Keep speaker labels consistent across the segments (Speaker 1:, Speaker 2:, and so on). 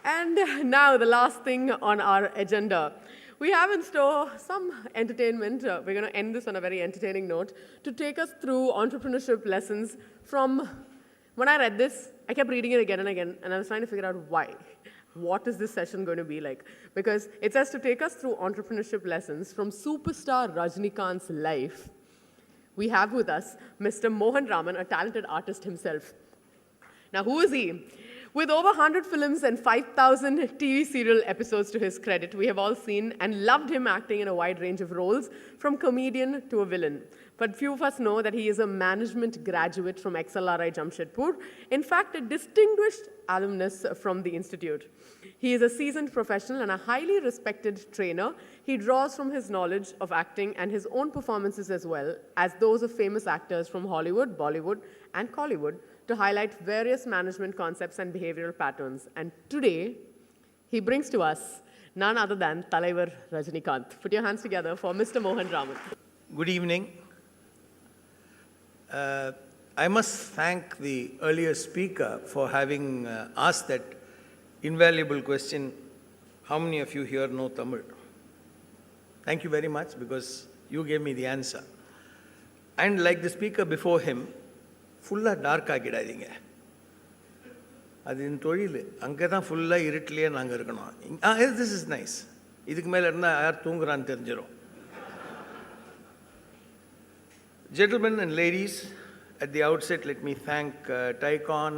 Speaker 1: And now, the last thing on our agenda. We have in store some entertainment. We're going to end this on a very entertaining note to take us through entrepreneurship lessons from. When I read this, I kept reading it again and again, and I was trying to figure out why. What is this session going to be like? Because it says to take us through entrepreneurship lessons from superstar Rajnikant's life. We have with us Mr. Mohan Raman, a talented artist himself. Now, who is he? With over 100 films and 5,000 TV serial episodes to his credit, we have all seen and loved him acting in a wide range of roles, from comedian to a villain. But few of us know that he is a management graduate from XLRI Jamshedpur, in fact, a distinguished alumnus from the institute. He is a seasoned professional and a highly respected trainer. He draws from his knowledge of acting and his own performances as well as those of famous actors from Hollywood, Bollywood, and Collywood, to highlight various management concepts and behavioral patterns. And today, he brings to us none other than Talaivar Rajnikant. Put your hands together for Mr. Mohan Raman.
Speaker 2: Good evening. I must thank the earlier speaker for having asked that invaluable question, how many of you here know Tamil? Thank you very much, because you gave me the answer. And like the speaker before him, ஃபுல்லாக dark ஆக்கிடாதீங்க. அது என் தொழில். அங்கே தான் ஃபுல்லாக இருட்டிலேயே நாங்கள் இருக்கணும். This is nice. இதுக்கு மேலே இருந்தால் யார் தூங்குறான்னு தெரிஞ்சிடும். Gentlemen and ladies, at the outset, let me thank Tycon,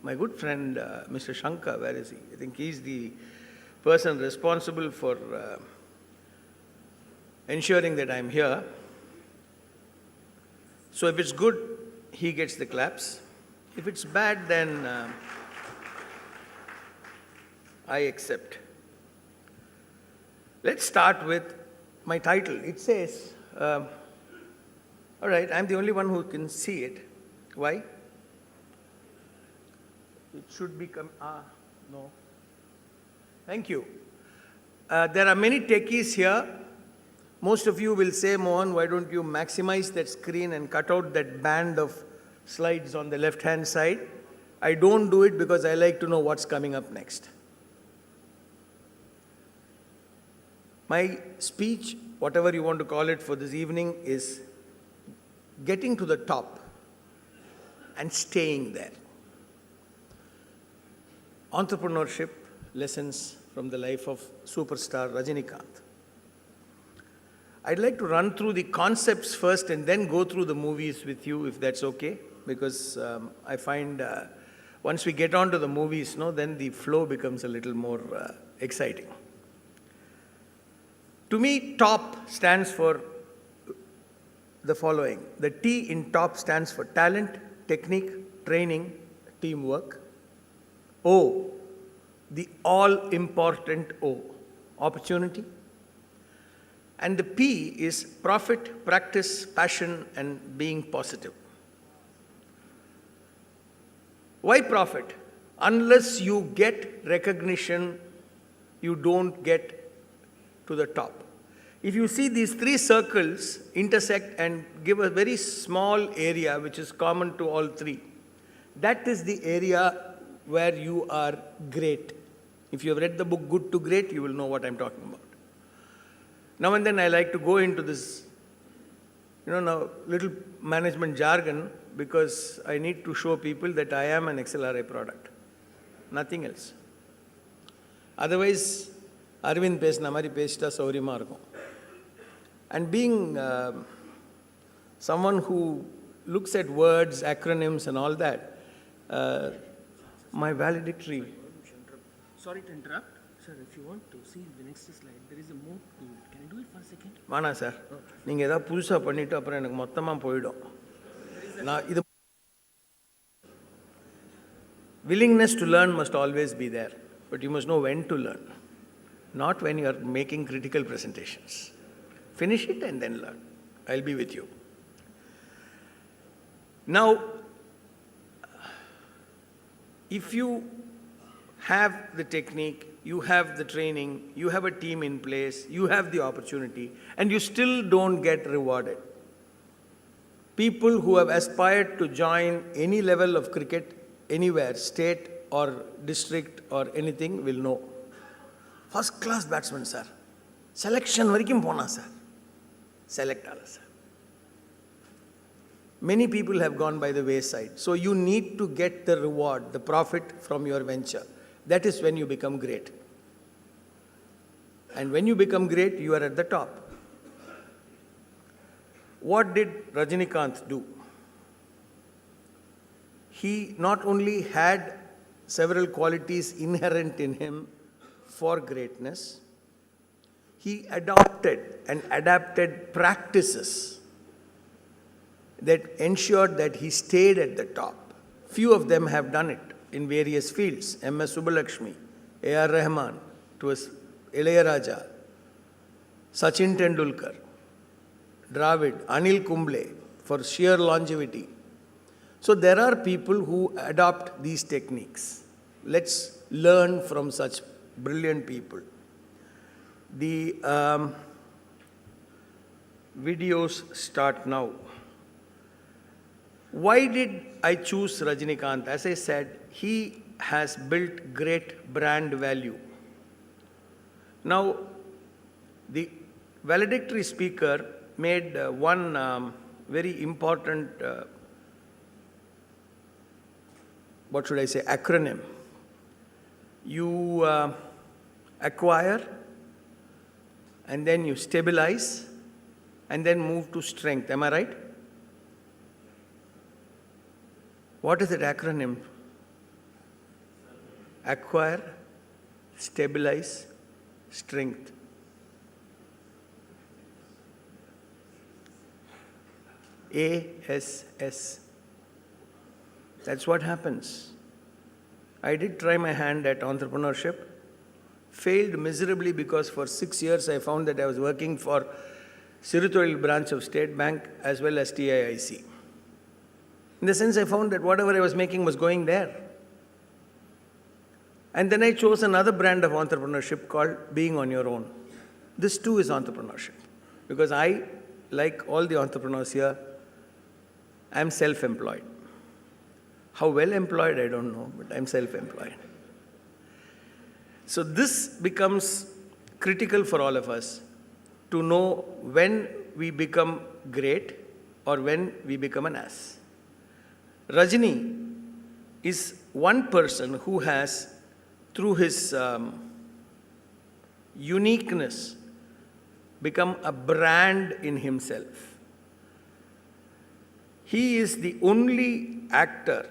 Speaker 2: my good friend Mr. Shankar. Where is he? I think he's the person responsible for ensuring that I'm here. So if it's good, he gets the claps. If it's bad, then I accept. Let's start with my title. It says, all right, I'm the only one who can see it. Why? It should become, no. Thank you. There are many techies here. Most of you will say, Mohan, why don't you maximize that screen and cut out that band of slides on the left-hand side? I don't do it because I like to know what's coming up next. My speech, whatever you want to call it for this evening, is getting to the top and staying there. Entrepreneurship lessons from the life of superstar Rajinikanth. I'd like to run through the concepts first and then go through the movies with you, if that's okay, because I find once we get on to the movies, then the flow becomes a little more exciting. To me, TOP stands for the following. The T in TOP stands for talent, technique, training, teamwork. O, the all-important O, opportunity. And the P is profit, practice, passion, and being positive. Why profit? Unless you get recognition, you don't get to the top. If you see these three circles intersect and give a very small area which is common to all three, that is the area where you are great. If you have read the book Good to Great, you will know what I'm talking about. Now and then I like to go into this, little management jargon, because I need to show people that I am an XLRI product. Nothing else. Otherwise, Arvind pesna mari pesta sauriyama irukum. And being someone who looks at words, acronyms and all that, my valedictory.
Speaker 3: Sorry to interrupt. Sir, if you want to see the next slide, there is a move to it. Can you do it for a second?
Speaker 2: Mana sir. நீங்க ஏதாவது புதுசா பண்ணிட்டு அப்புறம் எனக்கு மொத்தமா போய்டும். நான் இது willingness to learn must always be there, but you must know when to learn, not when you are making critical presentations. Finish it and then learn. I'll be with you. Now, if you have the technique, you have the training, you have a team in place, you have the opportunity, and you still don't get rewarded. People who have aspired to join any level of cricket, anywhere, state or district or anything will know. First class batsman, sir. Selection varaikum pona, sir. Select ala, sir. Many people have gone by the wayside. So you need to get the reward, the profit from your venture. That is when you become great. And when you become great, you are at the top. What did Rajinikanth do? He not only had several qualities inherent in him for greatness, he adopted and adapted practices that ensured that he stayed at the top. Few of them have done it in various fields. M.S. Subbulakshmi, A.R. Rahman, to Ilayaraja, Sachin Tendulkar, Dravid, Anil Kumble, for sheer longevity. So there are people who adopt these techniques. Let's learn from such brilliant people. The videos start now. Why did I choose Rajinikanth? As I said, he has built great brand value. Now, the valedictory speaker made one very important, acronym. You acquire, and then you stabilize, and then move to strength. Am I right? What is that acronym? Acquire, stabilize, strength. ASS. That's what happens. I did try my hand at entrepreneurship, failed miserably because for 6 years I found that I was working for Siruthozhil branch of State Bank as well as TIIC. In the sense I found that whatever I was making was going there. And then I chose another brand of entrepreneurship called being on your own. This too is entrepreneurship. Because I, like all the entrepreneurs here, I'm self-employed. How well employed, I don't know, but I'm self-employed. So this becomes critical for all of us to know when we become great or when we become an ass. Rajini is one person who has, through his uniqueness, become a brand in himself. He is the only actor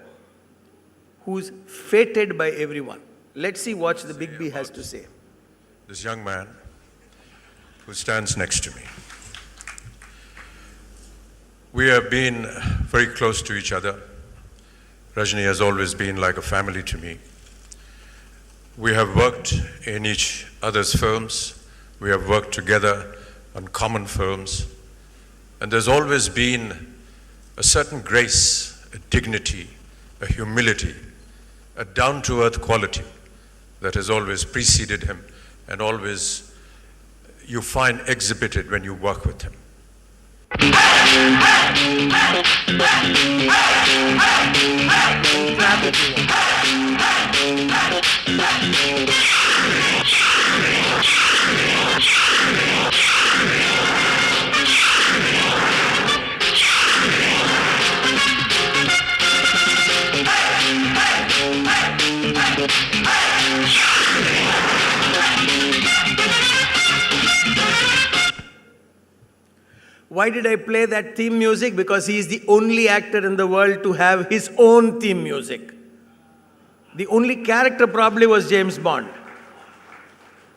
Speaker 2: who's feted by everyone. Let's see what the Big B has to say.
Speaker 4: This young man who stands next to me. We have been very close to each other. Rajni has always been like a family to me. We have worked in each other's firms. We have worked together on common firms. And there's always been a certain grace, a dignity, a humility, a down-to-earth quality that has always preceded him and always you find exhibited when you work with him.
Speaker 2: Why did I play that theme music? Because he is the only actor in the world to have his own theme music. The only character probably was James Bond.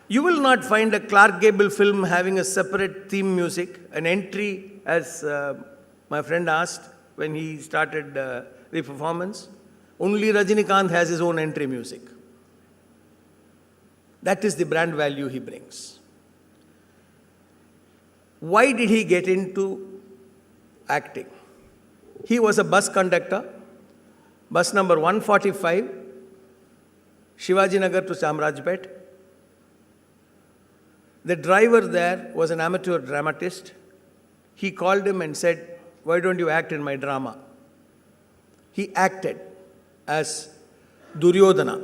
Speaker 2: You will not find a Clark Gable film having a separate theme music, an entry, as my friend asked when he started the performance. Only Rajinikanth has his own entry music. That is the brand value he brings. Why did he get into acting? He was a bus conductor, bus number 145, Shivaji Nagar to Chamrajpet. The driver there was an amateur dramatist. He called him and said, "Why don't you act in my drama?" He acted as Duryodhana,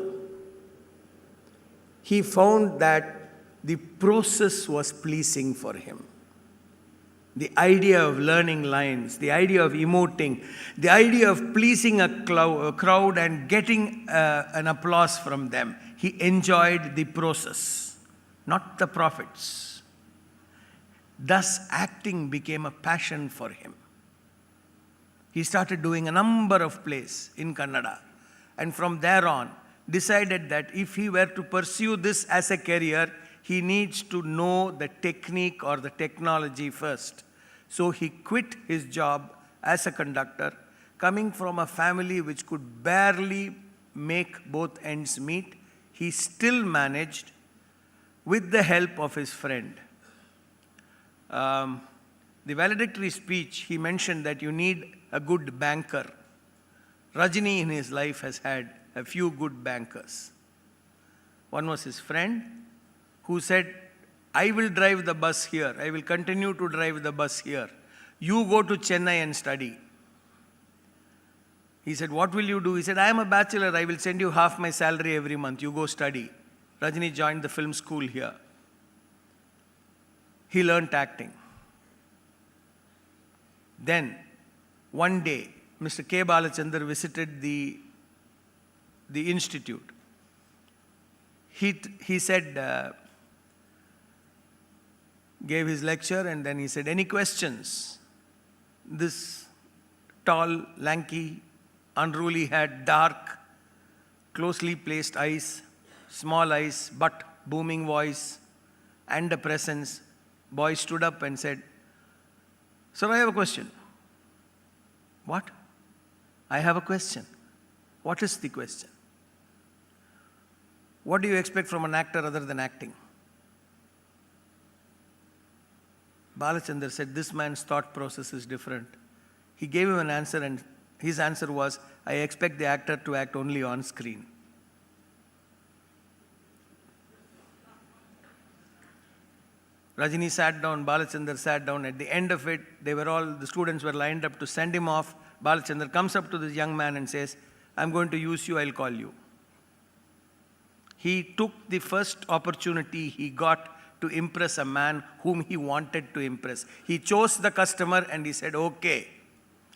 Speaker 2: he found that the process was pleasing for him. The idea of learning lines, the idea of emoting, the idea of pleasing a crowd and getting an applause from them. He enjoyed the process, not the profits. Thus, acting became a passion for him. He started doing a number of plays in Kannada, and from there on, decided that if he were to pursue this as a career, he needs to know the technique or the technology first. So he quit his job as a conductor, coming from a family which could barely make both ends meet. He still managed, with the help of his friend. The valedictory speech, he mentioned that you need a good banker. Rajini in his life has had a few good bankers. One was his friend who said, I will drive the bus here. I will continue to drive the bus here. You go to Chennai and study. He said, what will you do? He said, I am a bachelor. I will send you half my salary every month. You go study. Rajini joined the film school here. He learnt acting. Then, one day, Mr. K. Balachandar visited the institute. He said, gave his lecture, and then he said, any questions? This tall, lanky, unruly head, dark, closely placed eyes, small eyes, but booming voice, and a presence. Boy stood up and said, sir, I have a question. What? I have a question. What is the question? What do you expect from an actor other than acting? Balachandar said, this man's thought process is different. He gave him an answer, and his answer was, I expect the actor to act only on screen. Rajini sat down, Balachandar sat down. At the end of it, the students were lined up to send him off. Balachandar comes up to this young man and says, I'm going to use you, I'll call you. He took the first opportunity he got to impress a man whom he wanted to impress. He chose the customer and he said, okay,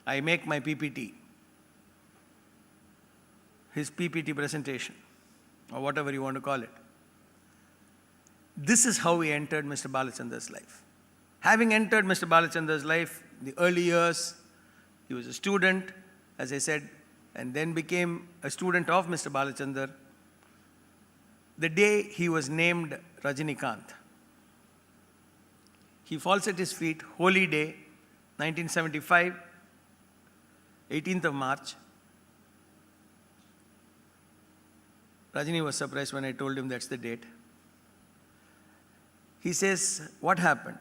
Speaker 2: I make my PPT. His PPT presentation, or whatever you want to call it. This is how he entered Mr. Balachandar's life. Having entered Mr. Balachandar's life, the early years, he was a student, as I said, and then became a student of Mr. Balachandar. The day he was named Rajinikanth, he falls at his feet, Holy Day, 1975, 18th of March. Rajini was surprised when I told him that's the date. He says, what happened?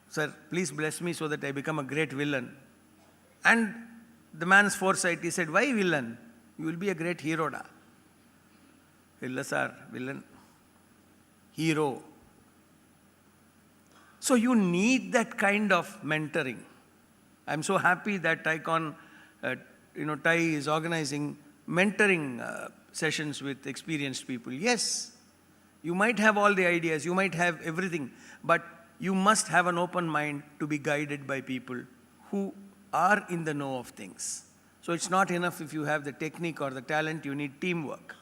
Speaker 2: Sir, please bless me so that I become a great villain. And the man's foresight, he said, why villain? You will be a great hero. Da. Illa sir, villain. Hero. So you need that kind of mentoring. I'm so happy that Icon, TIE is organizing mentoring sessions with experienced people. Yes, you might have all the ideas, you might have everything, but you must have an open mind to be guided by people who are in the know of things. So it's not enough if you have the technique or the talent, you need teamwork.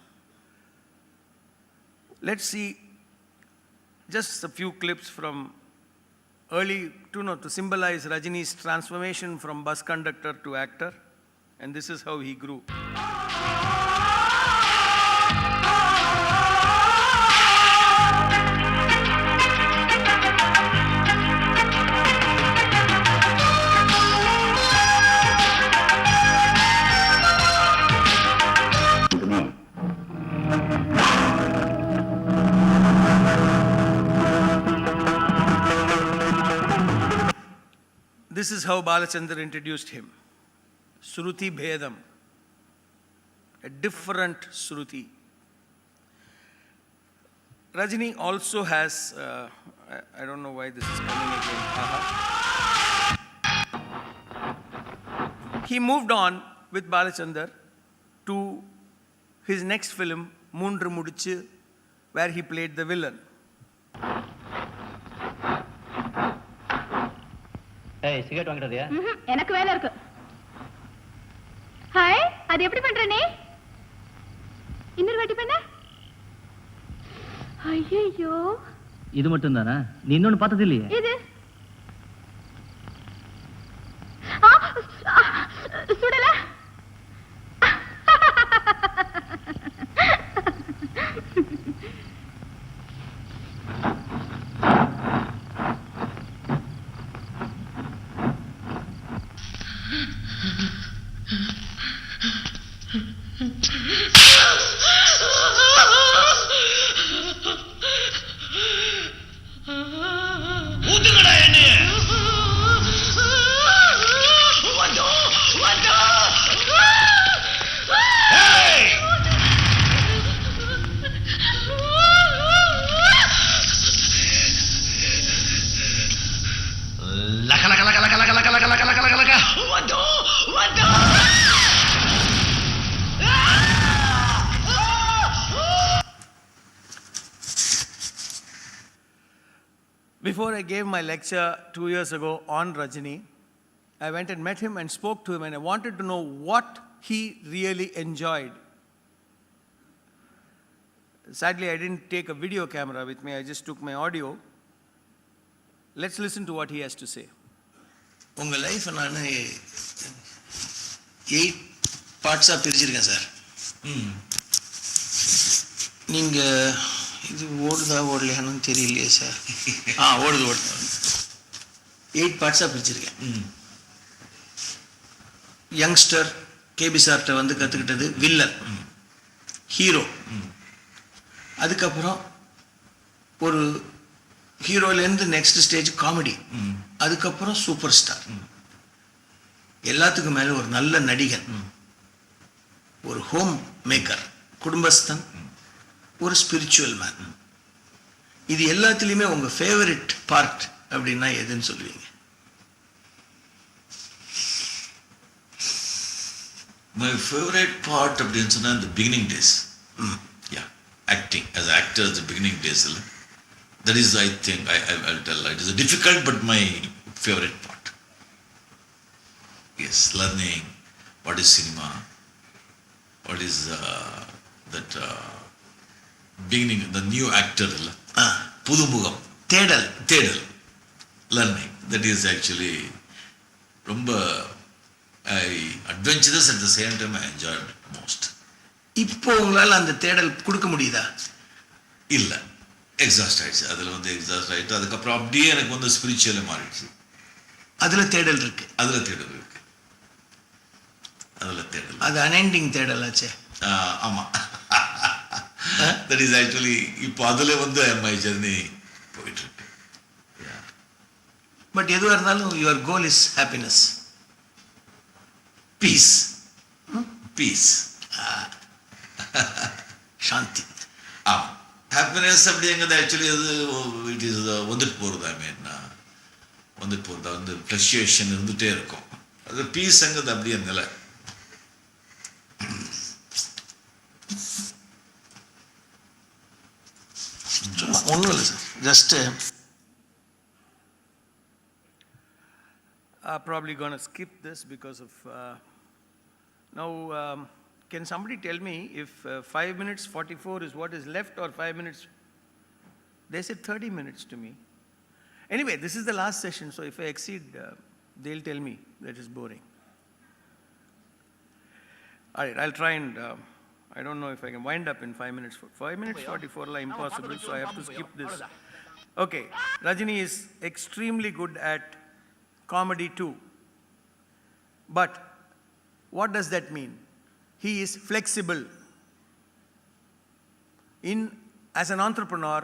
Speaker 2: Let's see just a few clips from to symbolize Rajini's transformation from bus conductor to actor, and this is how he grew. This is how Balachandar introduced him. Shruti Bhedam, a different Shruti. Rajini also has, I don't know why this is coming again. He moved on with Balachandar to his next film, Moonru Mudichu, where he played the villain.
Speaker 5: ஏய் cigarette வாங்கிட்டதியா?
Speaker 6: எனக்கு வேலை இருக்கு. Hi, அது எப்படி பண்ற நீ? இன்னொரு வாட்டி பண்ண? ஐயோ.
Speaker 5: இது மட்டும் தானா? நீ இன்னொன்னு பார்த்தது இல்லையே?
Speaker 6: இது. சுடல.
Speaker 2: Before I gave my lecture 2 years ago on Rajini, I went and met him and spoke to him, and I wanted to know what he really enjoyed. Sadly, I didn't take a video camera with me, I just took my audio. Let's listen to what he has to say.
Speaker 7: உங்கள் லைஃப்பை நான் 8 பார்ட்ஸாக பிரிச்சிருக்கேன் sir. நீங்கள் இது ஓடுதா ஓடலையானு தெரியலையே sir. ஓடுது 8 பார்ட்ஸாக பிரிச்சிருக்கேன். Youngster KP சார்கிட்ட வந்து கற்றுக்கிட்டது வில்லன், ஹீரோ, அதுக்கப்புறம் ஒரு ஹீரோலேருந்து நெக்ஸ்ட் ஸ்டேஜ் காமெடி, அதுக்கப்புறம் சூப்பர் ஸ்டார், எல்லாத்துக்கும் மேலே ஒரு நல்ல நடிகன், ஒரு ஹோம் மேக்கர், குடும்பஸ்தன், ஒரு ஸ்பிரிச்சுவல் மேன். இது எல்லாத்துலேயுமே உங்கள் ஃபேவரட் பார்ட் அப்படின்னா எதுன்னு சொல்லுவீங்க?
Speaker 8: My favorite part அப்படின்னு சொன்னா the beginning days. Yeah, acting as an actor the beginning days. That is, I think, I'll tell, it is a difficult but my favorite part. Yes, learning what is cinema, what is that beginning, the new actor, புதுமுகம், தேடல், learning. That is actually ரொம்ப adventurous, at the same time I enjoyed most.
Speaker 7: இப்போ உங்களால் அந்த தேடல் கொடுக்க முடியுதா?
Speaker 8: இல்லை, exhaust ஆயிடுச்சு. அதில் வந்து எக்ஸாஸ்ட் ஆகிட்டு அதுக்கப்புறம் அப்படியே எனக்கு வந்து ஸ்பிரிச்சுவலாக மாறிடுச்சு.
Speaker 7: அதில் தேடல் இருக்கு.
Speaker 8: அதில் தேடல் இருக்கு.
Speaker 7: அது அன்எண்டிங் தேடல் ஆச்சே.
Speaker 8: ஆமாம், தட் இஸ் ஆக்சுவலி இப்போ அதில் வந்து மை ஜர்னி போயிட்டு இருக்கு.
Speaker 7: பட் எதுவாக இருந்தாலும் your goal is happiness,
Speaker 8: peace, peace,
Speaker 7: shanti.
Speaker 8: ஆமாம், ஹாப்பினஸ் அப்படிங்கிறது ஆக்சுவலி அது இட் இஸ் வந்துட்டு போகிறது. ஐ மீன் வந்துட்டு போகிறது, வந்து ஃப்ளக்சுவேஷன் இருந்துகிட்டே இருக்கும். அது பீஸுங்கிறது அப்படியே நிலை.
Speaker 7: ஒன்றும் இல்லை sir, just
Speaker 2: Probably going to skip this because of now. Can somebody tell me if 5 minutes 44 is what is left, or 5 minutes? They said 30 minutes to me. Anyway, this is the last session, so if I exceed, they'll tell me that is boring. All right, I'll try and I don't know if I can wind up in 5 minutes. 5 minutes 44 is impossible, so I have to skip this. Okay, Rajini is extremely good at comedy too. But what does that mean? He is flexible. As an entrepreneur,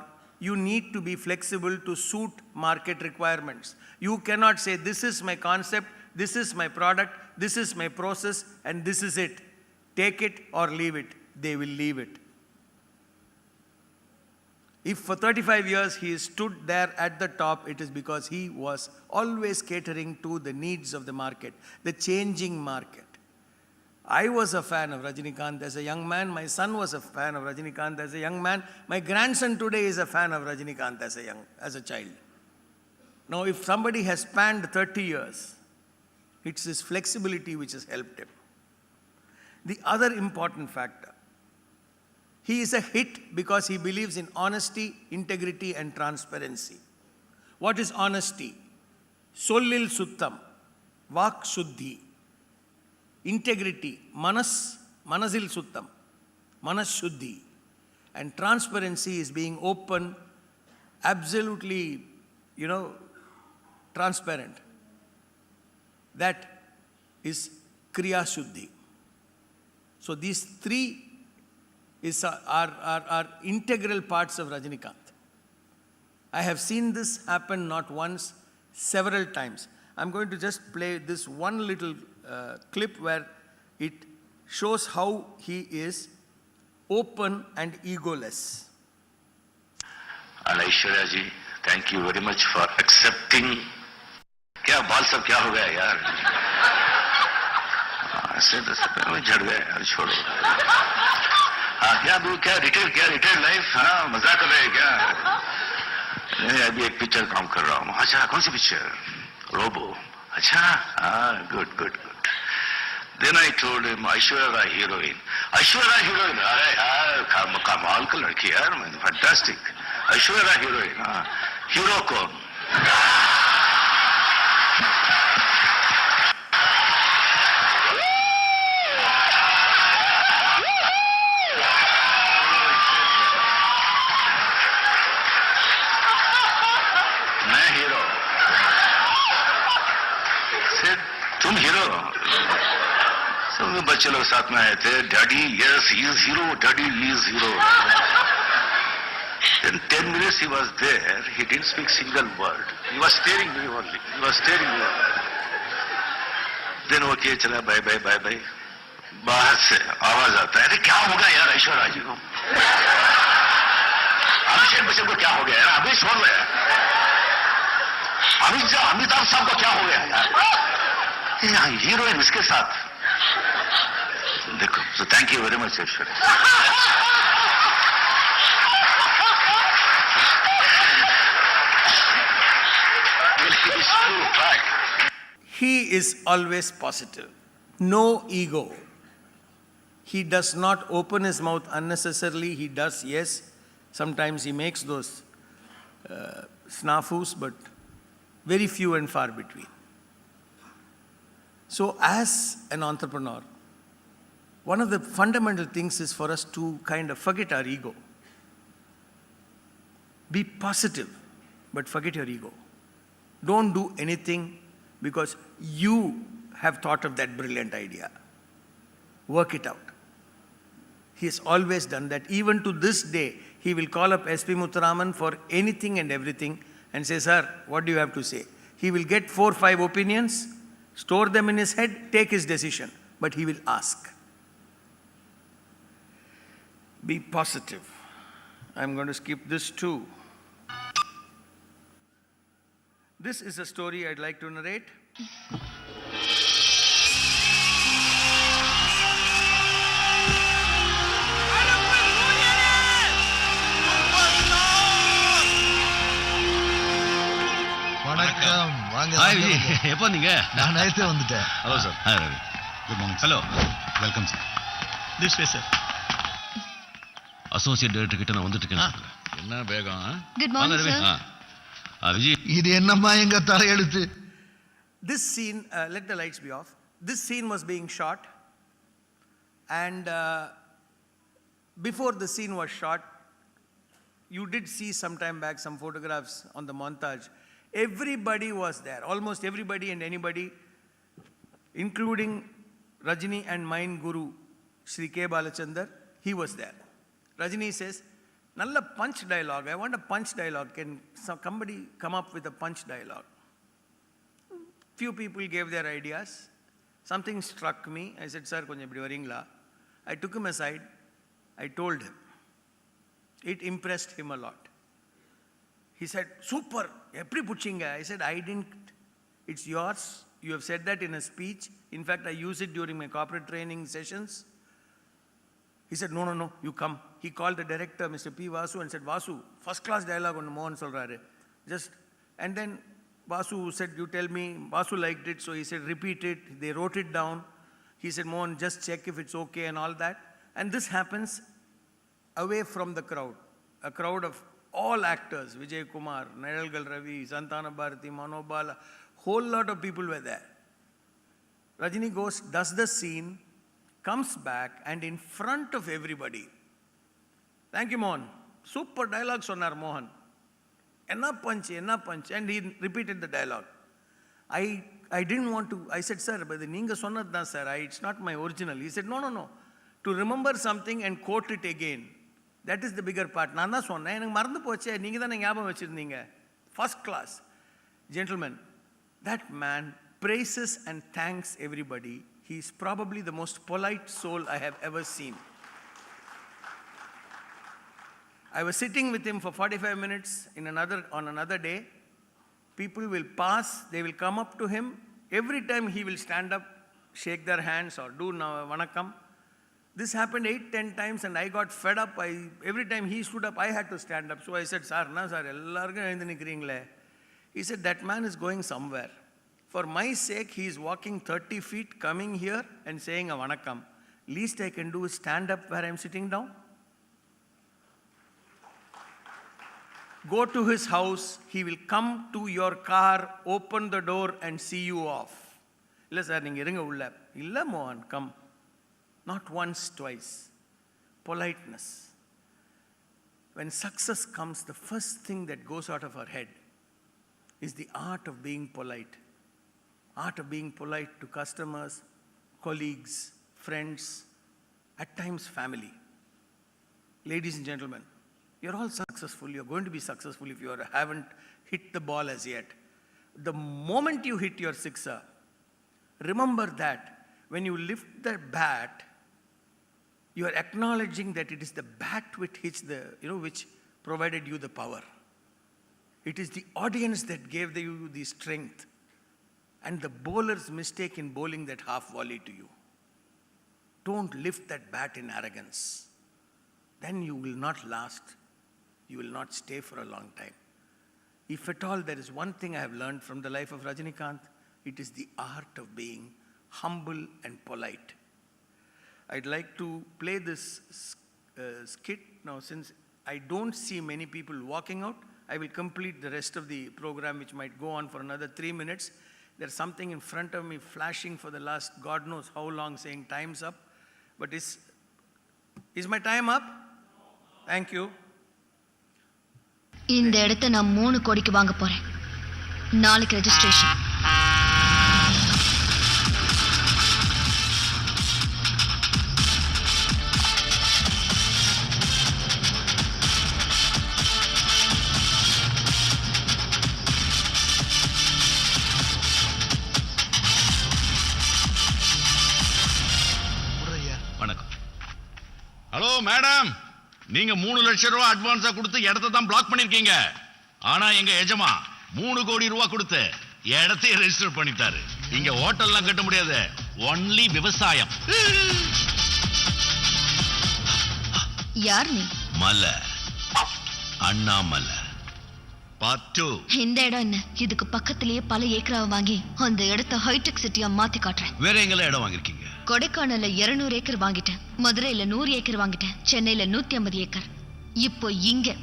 Speaker 2: you need to be flexible to suit market requirements. You cannot say, this is my concept, this is my product, this is my process, and this is it. Take it or leave it. They will leave it. If for 35 years he stood there at the top, it is because he was always catering to the needs of the market, the changing market. I was a fan of Rajinikanth as a young man. My son was a fan of Rajinikanth as a young man. My grandson today is a fan of Rajinikanth as a child. Now, if somebody has spanned 30 years, it's his flexibility which has helped him. The other important factor, he is a hit because he believes in honesty, integrity, and transparency. What is honesty? Sollil suttam, vak shuddhi. Integrity, manasil suttam, manas shuddhi. And transparency is being open, absolutely, transparent. That is kriya shuddhi. So these three are integral parts of Rajinikanth. I have seen this happen not once, several times. I'm going to just play this one little clip where it shows how he is open and egoless.
Speaker 9: And Aishwarya ji, thank you very much for accepting. क्या बाल सब क्या हो गया यार? ऐसे तो सब झड़ गए यार, छोड़ो. हाँ क्या रिटायर लाइफ? हाँ मजा कर रहे हैं क्या? नहीं अभी एक पिक्चर काम कर रहा हूँ. अच्छा कौन सी पिक्चर? रोबो. अच्छा हाँ good. Then I told him Aishwarya Rai heroine. अरे यार कमाल का लड़की यार, fantastic. Aishwarya Rai heroine. हाँ हीरो कौन? तुम हीरो? सब बच्चे लोग साथ में आए थे. Daddy yes he is hero, daddy he is hero. Then 10 minutes he was there, he didn't speak single word. He was staring me only. Then okay चला bye. बाहर से आवाज आता है, अरे क्या हो गया यार ऐश्वर्या जी को? अभिषेक बच्चन को क्या हो गया यार? अभी छोड़ रहे हैं. अमिताभ साहब को क्या हो गया यार? हीरोइन इसके साथ. देखो, so thank you very much Aishwarya. It's true, right?
Speaker 2: He is always positive, no ego. He does not open his mouth unnecessarily. He does, yes. Sometimes he makes those snafus, but very few and far between. So as an entrepreneur, one of the fundamental things is for us to kind of forget our ego. Be positive, but forget your ego. Don't do anything because you have thought of that brilliant idea. Work it out. He has always done that. Even to this day, he will call up S.P. Muthuraman for anything and everything and say, sir, what do you have to say? He will get 4 or 5 opinions, store them in his head, take his decision. But he will ask. Be positive. I'm going to skip this too. This is a story I'd like to narrate.
Speaker 10: வணக்கம் வாங்க
Speaker 9: hi Vijay, எப்போ வந்தீங்க?
Speaker 10: நான் நேரத்தே வந்துட்டேன்.
Speaker 9: Hello sir. Hi Ravi. Good morning. Hello. Welcome sir. This way sir. Associate director கிட்ட நான் வந்துட்டு இருக்கேன். என்ன வேகம்?
Speaker 6: Good morning, sir.
Speaker 9: விஜய்,
Speaker 10: இது என்னம்மா எங்க தலையெழுத்து?
Speaker 2: This scene, let the lights be off. This scene was being shot, and before the scene was shot, you did see some time back some photographs on the montage. Everybody was there, almost everybody and anybody, including Rajini and mine guru, Sri K. Balachandar, he was there. Rajini says, Nalla punch dialogue, I want a punch dialogue. Can somebody come up with a punch dialogue? Few people gave their ideas. Something struck me. I said, sir, konjam ipdi varingla. I took him aside. I told him. It impressed him a lot. He said, super, eppadi puchinga? I said, I didn't. It's yours. You have said that in a speech. In fact, I use it during my corporate training sessions. He said, no, you come. He called the director, Mr. P. Vasu, and said, Vasu, first class dialogue on Mohan Solrare. And then Vasu said, you tell me. Vasu liked it, so he said, repeat it. They wrote it down. He said, Mohan, just check if it's okay and all that. And this happens away from the crowd. A crowd of all actors, Vijay Kumar, Nayalgal Ravi, Santana Bharati, Manobala, whole lot of people were there. Rajini goes, does the scene, comes back, and in front of everybody, thank you, Mohan. Super dialogue sonar Mohan. Enna punch, and he repeated the dialogue. I didn't want to, I said, sir, but neenga sonnadha sir, it's not my original. He said, no. To remember something and quote it again, that is the bigger part. நான் தான் சொன்னேன், எனக்கு மறந்து போச்சே, நீங்க தானே ஞாபகம் வச்சிருந்தீங்க. First class. Gentlemen, that man praises and thanks everybody. He is probably the most polite soul I have ever seen. I was sitting with him for 45 minutes on another day. People will pass, they will come up to him. Every time he will stand up, shake their hands or do vanakkam. This happened 8-10 times and I got fed up. Every time he stood up, I had to stand up. So I said, sir, ellarkum ezhundhu nikringle. He said, that man is going somewhere. For my sake, he is walking 30 feet, coming here and saying a vanakkam. Least I can do is stand up where I am sitting down. Go to his house, he will come to your car, open the door and see you off. Illa sir, neenga irunga ulla. Illa Mohan, come. Not once, twice. Politeness. When success comes, the first thing that goes out of our head is the art of being polite. Art of being polite to customers, colleagues, friends, at times family. Ladies and gentlemen, you're all successful. You're going to be successful if you haven't hit the ball as yet. The moment you hit your sixer, remember that when you lift the bat, you are acknowledging that it is the bat which provided you the power. It is the audience that gave you the strength and the bowler's mistake in bowling that half volley to you. Don't lift that bat in arrogance. Then you will not last. You will not stay for a long time. If at all there is one thing I have learned from the life of Rajinikanth, it is the art of being humble and polite. I'd like to play this skit now. Since I don't see many people walking out, I will complete the rest of the program, which might go on for another 3 minutes. There's something in front of me flashing for the last God knows how long, saying time's up. But is my time up? Thank you.
Speaker 6: இந்த இடத்தை நான் 3 கோடிக்கு வாங்க போறேன். நாளைக்கு registration.
Speaker 9: வணக்கம். Hello madam, நீங்க 3 லட்சம் ரூபாய் அட்வான்ஸா கொடுத்து இடத்தை தான் பிளாக் பண்ணிருக்கீங்க. ஆனா எங்க எஜமா 3 கோடி ரூபாய் கொடுத்து இடத்தை ரெஜிஸ்டர் பண்ணிட்டாரு. இங்க ஹோட்டல்லாம் கட்ட முடியாது, ஒன்லி விவசாயம்.
Speaker 6: யார் நீ?
Speaker 9: மலை, அண்ணாமலை. பாட்டு.
Speaker 6: இந்த இடம் என்ன? இதுக்கு பக்கத்திலேயே பல ஏக்கராவை வாங்கி அந்த இடத்தை ஹைடெக் சிட்டியா மாத்தி காட்டுறேன்.
Speaker 9: வேற எங்கெல்லாம் இடம் வாங்கிருக்கீங்க?
Speaker 6: கொடைக்கானல்ல 200 ஏக்கர் வாங்கிட்டேன், மதுரையில 100 ஏக்கர் வாங்கிட்டேன், சென்னையில 150 ஏக்கர். இப்போ இங்க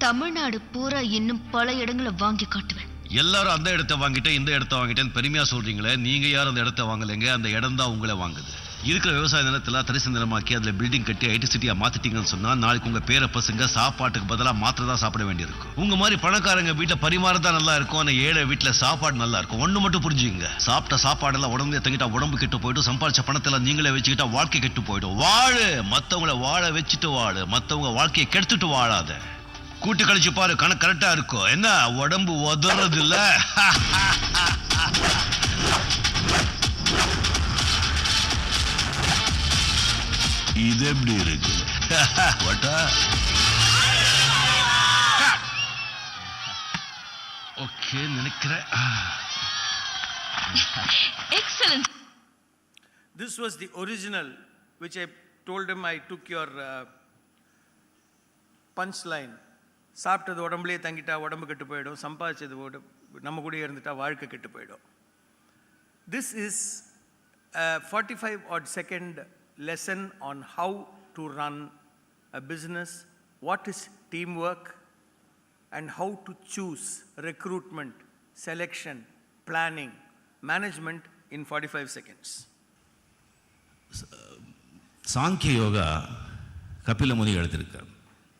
Speaker 6: தமிழ்நாடு பூரா இன்னும் பல இடங்களை வாங்கி காட்டுவேன்.
Speaker 9: எல்லாரும் அந்த இடத்தை வாங்கிட்டேன், இந்த இடத்தை வாங்கிட்டேன்னு பெருமையா சொல்றீங்களே, நீங்க யாரும் அந்த இடத்தை வாங்கலைங்க, அந்த இடம் தான் உங்களை வாங்குது. இருக்கிற விவசாய நிலத்துல தரிசு நிலமாக்கி அதுல பில்டிங் கட்டி ஐடி சிட்டியா மாத்திட்டீங்கன்னு சொன்னா நாளைக்கு உங்க பேர பசங்க சாப்பாட்டுக்கு பதிலா மாத்திரை தான் சாப்பிட வேண்டியிருக்கும். உங்க மாதிரி பணக்காரங்க வீட்டுல பரிமாறதான் நல்லா இருக்கும், ஆனா ஏழை வீட்டுல சாப்பாடு நல்லா இருக்கும். ஒண்ணு மட்டும் புரிஞ்சுங்க, சாப்பிட்ட சாப்பாடெல்லாம் உடம்புல தங்கிட்டா உடம்பு கெட்டு போயிடும், சம்பாதிச்ச பணத்தெல்லாம் நீங்களே வச்சுக்கிட்டா வாழ்க்கை கெட்டு போயிடும். வாழு, மத்தவங்களை வாழ வச்சுட்டு வாழு, மத்தவங்க வாழ்க்கையை கெடுத்துட்டு வாழாத. கூட்டு கழிச்சு பாரு, கணக்கு கரெக்டா இருக்கும். என்ன உடம்பு உதறது இல்ல? இது எப்படி இருக்கு? ஓகே நினைக்கிறேன்.
Speaker 6: Excellent.
Speaker 2: This was the original, which I told him I took your punchline. சாப்பிட்டது உடம்புலேயே தங்கிட்டா உடம்பு கெட்டு போயிடும், சம்பாதிச்சது நம்ம கூடயே இருந்துட்டா வாழ்க்கை கெட்டு போயிடும். This is a 45-odd second lesson on how to run a business, what is teamwork, and how to choose recruitment, selection, planning, management in 45 seconds.
Speaker 11: சாங்கிய யோகா கபில முனி எழுதியிருக்கார்.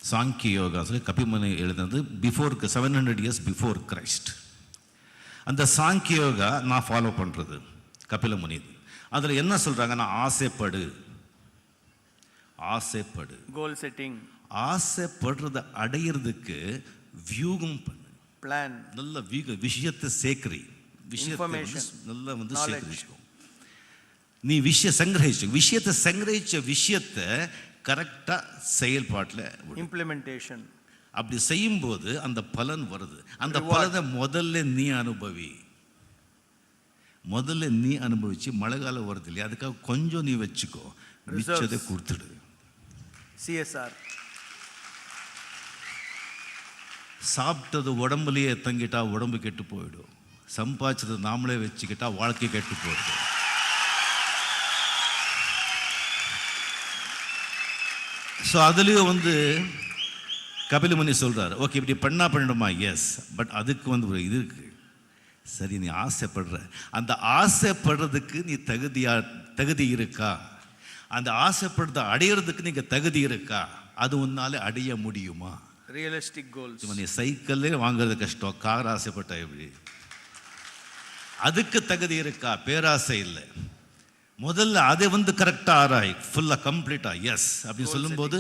Speaker 11: சாங்கிய யோகா சொல்லி கபில முனி எழுதினது பிஃபோர் 700 இயர்ஸ் பிஃபோர் கிரைஸ்ட். அந்த சாங்கிய யோகா நான் ஃபாலோ பண்ணுறது கபில முனி. அதில் என்ன சொல்கிறாங்கன்னா, ஆசைப்படு, ஆசைப்படு,
Speaker 2: Goal setting,
Speaker 11: ஆசைப்படுறதை அடையிறதுக்கு வியூகம் பண்ணு,
Speaker 2: plan,
Speaker 11: நல்ல விஷயத்தை சேர்க்கிறீ,
Speaker 2: Information,
Speaker 11: நல்லா
Speaker 2: knowledge.
Speaker 11: சேகரிச்சுக்கோ. நீ விஷயத்தை சங்கிரகிச்ச விஷயத்தை கரெக்டாக செயல்பாட்டில்
Speaker 2: implementation,
Speaker 11: அப்படி செய்யும்போது அந்த பலன் வருது. அந்த பலனை முதல்ல நீ அனுபவிச்சு மழை காலம் வருது இல்லையா, அதுக்காக கொஞ்சம் நீ வச்சுக்கோ, மிச்சத்தை கொடுத்துடு.
Speaker 2: CSR.
Speaker 11: சாப்பிட்டது உடம்புலையே தங்கிட்டா உடம்பு கெட்டு போயிடும், சம்பாதிச்சது நாமளே வச்சுக்கிட்டா வாழ்க்கை கெட்டு போயிடும். ஸோ அதுலேயும் கபில முனி சொல்கிறார், ஓகே இப்படி பண்ணிடுமா, எஸ், பட் அதுக்கு ஒரு இது இருக்குது. சரி, நீ ஆசைப்படுற, அந்த ஆசைப்படுறதுக்கு நீ தகுதி இருக்கா, அந்த ஆசைப்படுறத அடையிறதுக்கு நீங்கள் தகுதி இருக்கா, அது உன்னால அடைய முடியுமா?
Speaker 2: Realistic goals.
Speaker 11: நீ சைக்கிளே வாங்குறது கஷ்டம், கார் ஆசைப்பட்டா எப்படி? அதுக்கு தகுதி இருக்கா? பேராசை இல்லை, முதல்ல அதை கரெக்டாக ஆராய், ஃபுல்லாக கம்ப்ளீட்டாக எஸ் அப்படின்னு சொல்லும்போது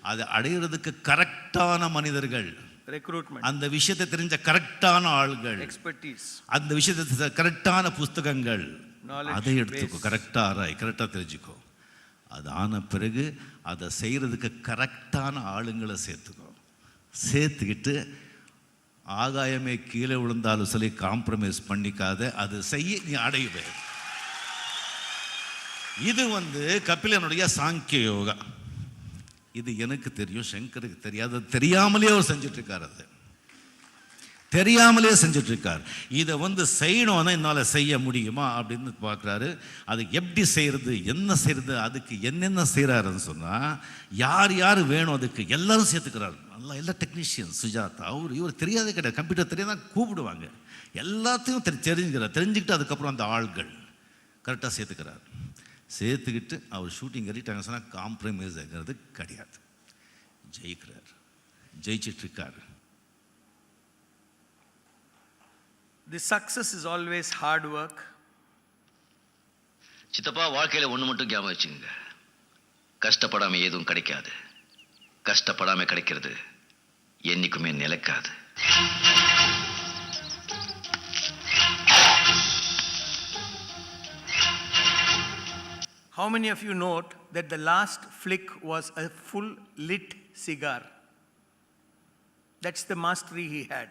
Speaker 11: அதை அடையிறதுக்கு கரெக்டான மனிதர்கள்,
Speaker 2: ரெக்ரூட்மெண்ட்,
Speaker 11: அந்த விஷயத்தை தெரிஞ்ச கரெக்டான ஆள்கள்,
Speaker 2: எக்ஸ்பர்டீஸ்,
Speaker 11: அந்த விஷயத்தை கரெக்டான புஸ்தகங்கள், அதை எடுத்துக்கோ, கரெக்டாக ஆராய், கரெக்டாக தெரிஞ்சுக்கோ. அது ஆன பிறகு அதை செய்கிறதுக்கு கரெக்டான ஆளுங்களை சேர்த்துக்கிட்டு ஆகாயமே கீழே விழுந்தாலும் சொல்லி காம்ப்ரமைஸ் பண்ணிக்காத, அது செய்ய நீ அடையுவே. இது கபிலனுடைய சாங்கிய யோகா. இது எனக்கு தெரியும், சங்கருக்கு தெரியாது, தெரியாமலே அவர் செஞ்சுட்டு இருக்கார். அது தெரியாமலே செஞ்சுட்டு இருக்கார். இதை செய்யணும்னா என்னால் செய்ய முடியுமா அப்படின்னு பார்க்குறாரு. அது எப்படி செய்கிறது, என்ன செய்கிறது, அதுக்கு என்னென்ன செய்கிறாருன்னு சொன்னால், யார் யார் வேணும் அதுக்கு எல்லாரும் சேர்த்துக்கிறாரு. நல்லா எல்லா டெக்னீஷியன், சுஜாதா, இவர் தெரியாதே கிடையாது, கம்ப்யூட்டர் தெரியாதான் கூப்பிடுவாங்க, எல்லாத்தையும் தெரிஞ்சுக்கிட்டு அதுக்கப்புறம் அந்த ஆள்கள் கரெக்டாக சேர்த்துக்கிட்டு அவர் ஷூட்டிங் கட்டிட்டாங்க சொன்னால் காம்ப்ரமைஸ் ஆகிறது கிடையாது. ஜெயிச்சிட்ருக்காரு.
Speaker 2: The success is always hard work.
Speaker 12: சித்தப்பா, வாழ்க்கையில் ஒன்று மட்டும் ஞாபகம் வச்சுங்க, கஷ்டப்படாமல் எதுவும் கிடைக்காது, கஷ்டப்படாமல் கிடைக்கிறது என்னைக்குமே நிலைக்காது.
Speaker 2: How many of you note that the last flick was a full lit cigar? That's the mastery he had.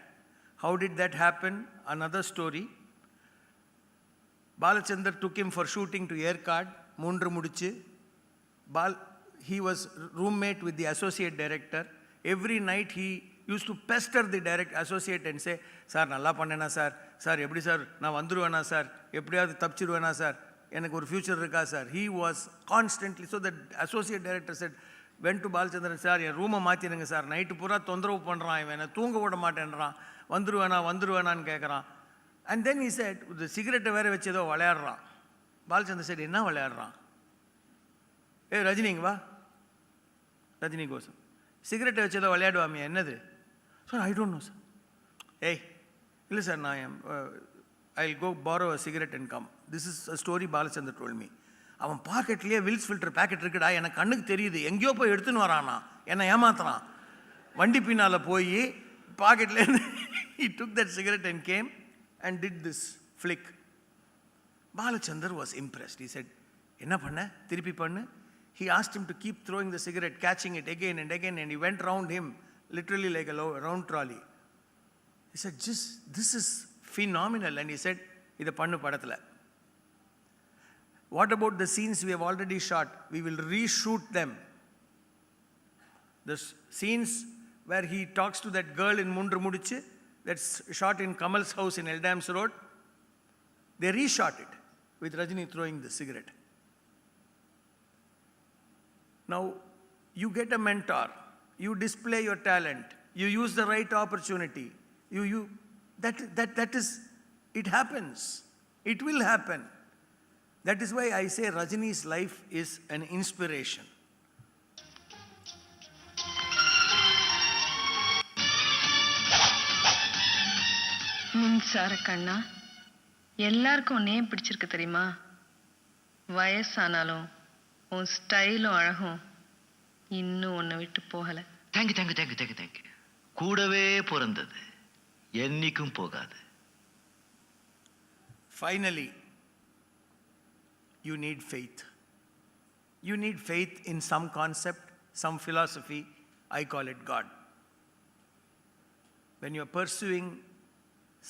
Speaker 2: How did that happen? Another story. Balachandar took him for shooting to Yerkad, Moondru Mudichu. He was roommate with the associate director. Every night he used to pester the associate and say, "Sir, nalla pannena sir. Sir, eppadi sir, na vandruvana sir. Eppadiyavathu tapchiduvana sir. எனக்கு ஒரு future இருக்கா sir?" He was constantly, so the associate director said, went to Balachandran, "sir, என் ரூமை மாற்றிடுங்க sir, night பூரா தொந்தரவு பண்ணுறான், இவன் என்னை தூங்க விட மாட்டேன்றான், வந்துருவேனான்னு கேட்குறான்." And then he said, the சிகரெட்டை வேற வச்சு ஏதோ விளையாடுறான். Balachandran said, "என்ன விளையாடுறான்?" ரஜினிங்க வா, ரஜினி கோசம், சிகரெட்டை வச்சு ஏதோ விளையாடுவாமியா, என்னது sir? "I don't know sir." "ஏய் இல்லை சார், நான் I'll go borrow a cigarette and come." This is a story Balachandra told me. அவன் பாக்கெட்லேயே வில்ஸ் ஃபில்டர் பேக்கெட் இருக்குடா, எனக்கு கண்ணுக்கு தெரியுது, எங்கேயோ போய் எடுத்துன்னு வரானா, என்னை ஏமாத்துறான். வண்டி பின்னால் போய் பாக்கெட்லேருந்து he took that cigarette and came and did this flick. Balachandra was impressed. He said, "என்ன பண்ண, திருப்பி பண்ணு." He asked him to keep throwing the cigarette, catching it again and again, and he went round him literally like a round trolley. He said, "This is phenomenal." And he said, "இதை பண்ணு படத்தில்." What about the scenes we have already shot? We will reshoot them. The scenes where he talks to that girl in Mundru Mudichu, that's shot in Kamal's house in Eldams Road. They reshot it with Rajini throwing the cigarette. Now, you get a mentor, you display your talent, you use the right opportunity, that is, it happens. It will happen. That is why I say Rajini's life is an inspiration.
Speaker 13: மின்சார கண்ணா எல்லாருக்கும் உன்னையே பிடிச்சிருக்கு தெரியுமா? வயசானாலும் உன் ஸ்டைலும் அழகும் இன்னும் உன்னை விட்டு போகல.
Speaker 12: தேங்க்யூ. கூடவே பிறந்தது என்னைக்கும் போகாது.
Speaker 2: Finally, you need faith. You need faith in some concept, some philosophy. I call it God. When you're pursuing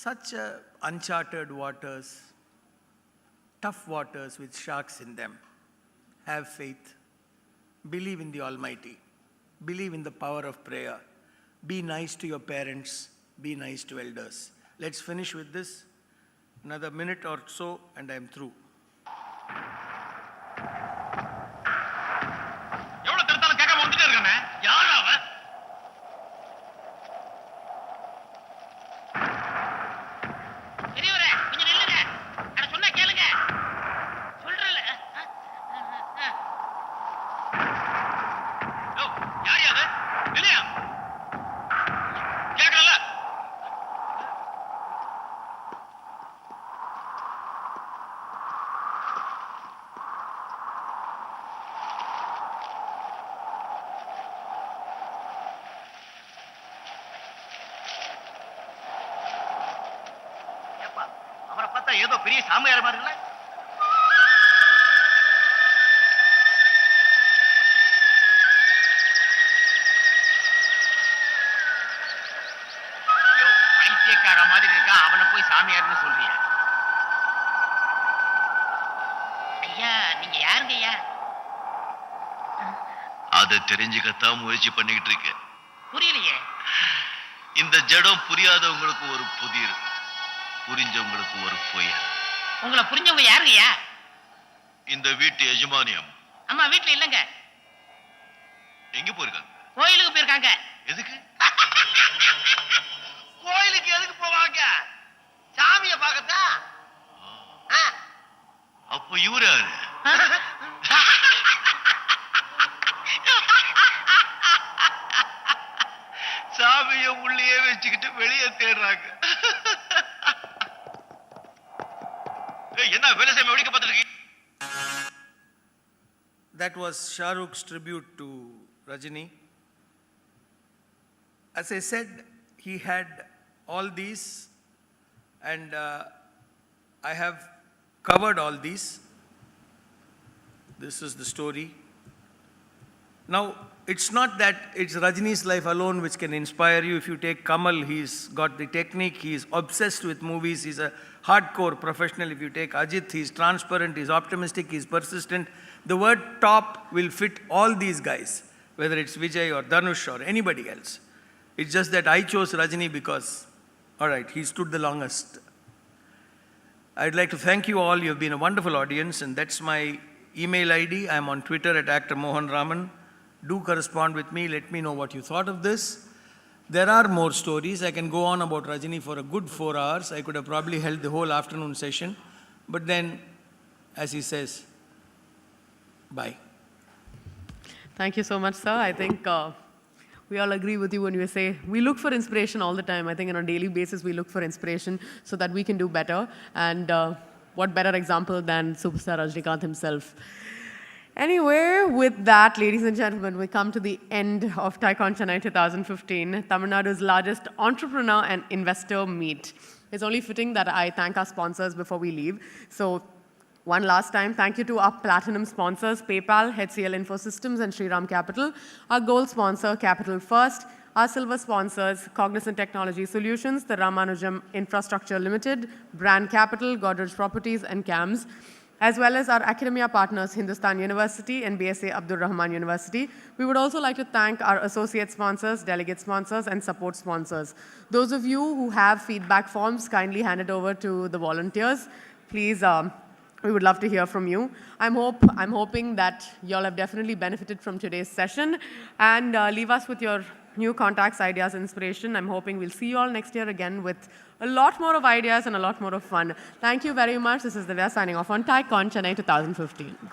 Speaker 2: such uncharted waters, tough waters with sharks in them, have faith. Believe in the Almighty. Believe in the power of prayer. Be nice to your parents. Be nice to elders. Let's finish with this. Another minute or so, and I'm through.
Speaker 9: எவ்வளவு தடுத்தாலும் கேட்காம வந்துட்டே இருக்கானே, யாரா அவன்? பெரியவரே, கொஞ்சம் நில்லுங்க. அட சொன்னா கேளுங்க. சொல்றல. யோ, யார் அது? நில்லையா? கேட்கல. அவரை பார்த்தா ஏதோ பெரிய சாமியார் மாதிரி இல்ல? யோ, பைத்தியக்கார மாதிரி இருக்கா, அவனை போய் சாமியார்னு சொல்றிய? ஐயா, நீங்க யாருங்க ஐயா?
Speaker 12: அதை தெரிஞ்சுக்கத்தான் முயற்சி பண்ணிக்கிட்டு இருக்கேன்.
Speaker 9: புரியலையே.
Speaker 12: இந்த ஜடம் புரியாதவங்களுக்கு ஒரு புதிர், புரிஞ்சவங்களுக்கு ஒரு புயல்.
Speaker 9: உங்களை புரிஞ்சவங்க யாருங்கய்யா?
Speaker 12: இந்த வீட்டு எஜமானியம்
Speaker 9: அம்மா வீட்டுல இல்லங்க,
Speaker 12: எங்க போயிருக்காங்க?
Speaker 9: கோயிலுக்கு போயிருக்காங்க.
Speaker 12: எதுக்கு?
Speaker 9: கோயிலுக்கு எதுக்கு போவாங்க? சாமியை பார்க்கத்தா.
Speaker 12: அப்ப இவரு யாரு? சாமியை உள்ளே வச்சுக்கிட்டு வெளியே தேடுறாங்க. என்ன வேலை செய்ய வெடிக்க பார்த்துருக்கீங்க?
Speaker 2: That was Shah Rukh's tribute to Rajini. As I said, he had all these, and I have covered all these. This is the story. Now, it's not that it's Rajini's life alone which can inspire you. If you take Kamal, he's got the technique, he's obsessed with movies, he's a hardcore professional. If you take Ajit, he's transparent, he's optimistic, he's persistent. The word top will fit all these guys, whether it's Vijay or Dhanush or anybody else. It's just that I chose Rajini because, all right, he stood the longest. I'd like to thank you all. You've been a wonderful audience, and that's my email ID. I'm on Twitter at Actor Mohan Raman. Do correspond with me. Let me know what you thought of this. There are more stories. I can go on about Rajini for a good 4 hours. I could have probably held the whole afternoon session. But then, as he says, bye.
Speaker 1: Thank you so much, sir. I think we all agree with you when you say we look for inspiration all the time. I think on a daily basis we look for inspiration so that we can do better. And what better example than superstar Rajinikanth himself. Anyway, with that, ladies and gentlemen, we come to the end of Tycon Chennai 2015, Tamil Nadu's largest entrepreneur and investor meet. It's only fitting that I thank our sponsors before we leave. So, one last time, thank you to our platinum sponsors, PayPal, HCL Infosystems, and Shriram Capital. Our gold sponsor, Capital First. Our silver sponsors, Cognizant Technology Solutions, the Ramanujam Infrastructure Limited, Brand Capital, Godrej Properties, and CAMS. as well as our academia partners, Hindustan University and BSA Abdur Rahman University. We would also like to thank our associate sponsors, delegate sponsors, and support sponsors. Those of you who have feedback forms, kindly hand it over to the volunteers. Please, we would love to hear from you. I'm hoping that y'all have definitely benefited from today's session, and leave us with your new contacts, ideas, inspiration. I'm hoping we'll see you all next year again with a lot more of ideas and a lot more of fun. Thank you very much. This is Divya signing off on TiECon Chennai 2015.